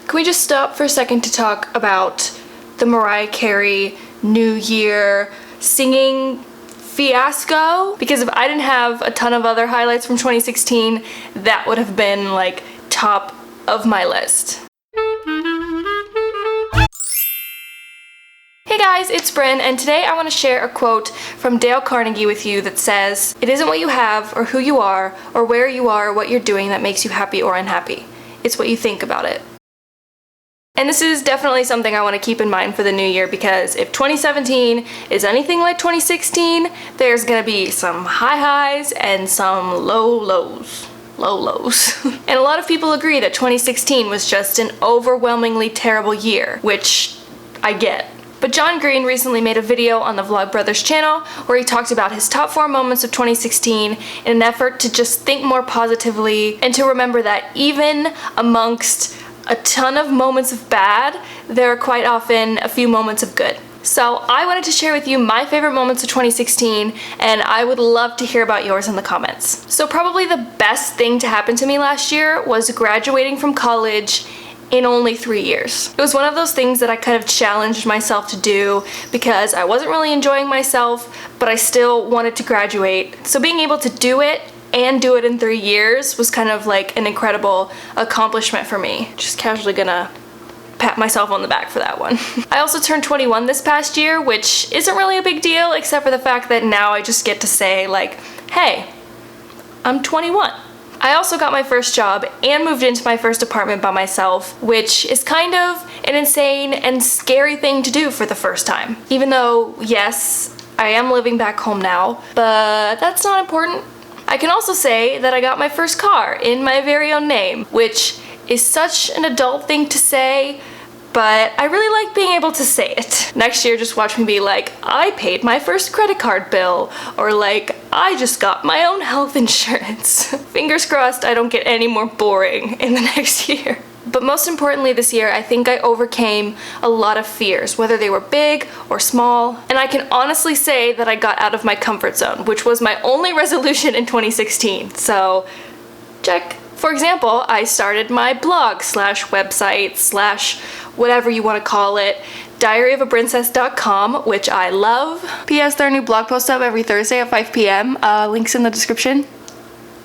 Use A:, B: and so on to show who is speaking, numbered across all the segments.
A: Can we just stop for a second to talk about the Mariah Carey New Year singing fiasco? Because if I didn't have a ton of other highlights from 2016, that would have been like top of my list. Hey guys, it's Bryn, and today I want to share a quote from Dale Carnegie with you that says, "It isn't what you have or who you are or where you are or what you're doing that makes you happy or unhappy. It's what you think about it." And this is definitely something I want to keep in mind for the new year, because if 2017 is anything like 2016, there's gonna be some high highs and some low lows. And a lot of people agree that 2016 was just an overwhelmingly terrible year, which I get. But John Green recently made a video on the Vlogbrothers channel where he talked about his top 4 moments of 2016 in an effort to just think more positively and to remember that even amongst a ton of moments of bad, there are quite often a few moments of good. So I wanted to share with you my favorite moments of 2016, and I would love to hear about yours in the comments. So probably the best thing to happen to me last year was graduating from college in only 3 years. It was one of those things that I kind of challenged myself to do because I wasn't really enjoying myself, but I still wanted to graduate. So being able to do it and do it in 3 years was kind of like an incredible accomplishment for me. Just casually gonna pat myself on the back for that one. I also turned 21 this past year, which isn't really a big deal except for the fact that now I just get to say like, hey, I'm 21. I also got my first job and moved into my first apartment by myself, which is kind of an insane and scary thing to do for the first time. Even though, yes, I am living back home now, but that's not important. I can also say that I got my first car in my very own name, which is such an adult thing to say, but I really like being able to say it. Next year, just watch me be like, I paid my first credit card bill, or like, I just got my own health insurance. Fingers crossed I don't get any more boring in the next year. But most importantly this year, I think I overcame a lot of fears, whether they were big or small, and I can honestly say that I got out of my comfort zone, which was my only resolution in 2016, so check. For example, I started my blog slash website slash whatever you want to call it, diaryofaprincess.com, which I love. P.S. there are new blog posts up every Thursday at 5 p.m. Links in the description.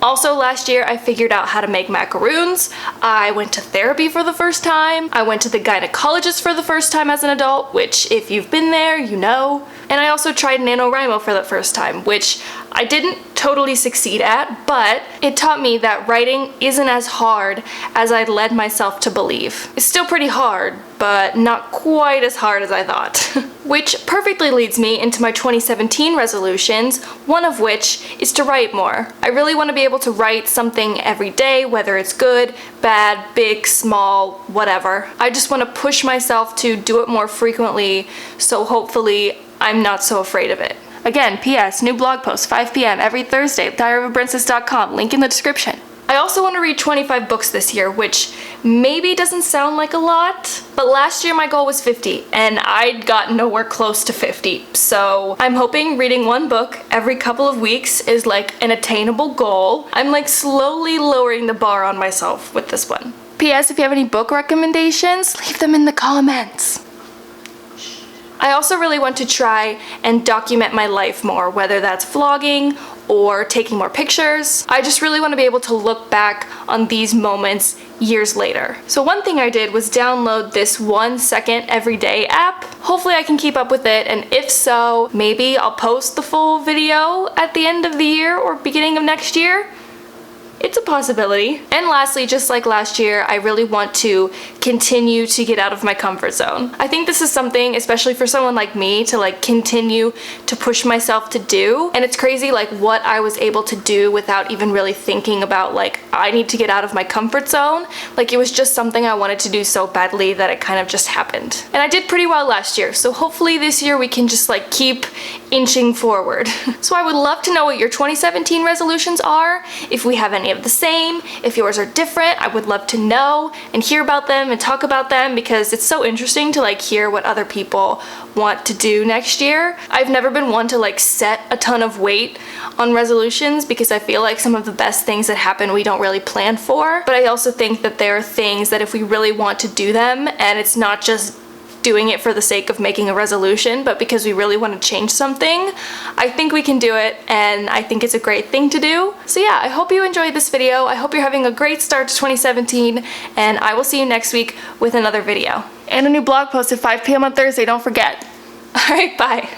A: Also, last year I figured out how to make macaroons. I went to therapy for the first time. I went to the gynecologist for the first time as an adult, which if you've been there, you know. And I also tried NaNoWriMo for the first time, which I didn't totally succeed at, but it taught me that writing isn't as hard as I'd led myself to believe. It's still pretty hard, but not quite as hard as I thought. Which perfectly leads me into my 2017 resolutions, one of which is to write more. I really want to be able to write something every day, whether it's good, bad, big, small, whatever. I just want to push myself to do it more frequently, so hopefully I'm not so afraid of it. Again, P.S. new blog post, 5 p.m. every Thursday, diaryofaprincess.com, link in the description. I also want to read 25 books this year, which maybe doesn't sound like a lot, but last year my goal was 50, and I'd gotten nowhere close to 50, so I'm hoping reading 1 book every couple of weeks is like an attainable goal. I'm like slowly lowering the bar on myself with this one. P.S. if you have any book recommendations, leave them in the comments. I also really want to try and document my life more, whether that's vlogging or taking more pictures. I just really want to be able to look back on these moments years later. So one thing I did was download this 1 second everyday app. Hopefully I can keep up with it, and if so, maybe I'll post the full video at the end of the year or beginning of next year. It's a possibility. And lastly, just like last year, I really want to continue to get out of my comfort zone. I think this is something, especially for someone like me, to like continue to push myself to do. And it's crazy like what I was able to do without even really thinking about like, I need to get out of my comfort zone. Like it was just something I wanted to do so badly that it kind of just happened. And I did pretty well last year. So hopefully this year we can just like keep inching forward. So I would love to know what your 2017 resolutions are, if we have any of the same. If yours are different, I would love to know and hear about them and talk about them, because it's so interesting to like hear what other people want to do next year. I've never been one to like set a ton of weight on resolutions, because I feel like some of the best things that happen we don't really plan for. But I also think that there are things that if we really want to do them, and it's not just doing it for the sake of making a resolution, but because we really want to change something, I think we can do it, and I think it's a great thing to do. So yeah, I hope you enjoyed this video. I hope you're having a great start to 2017, and I will see you next week with another video. And a new blog post at 5 p.m. on Thursday, don't forget. Alright, bye.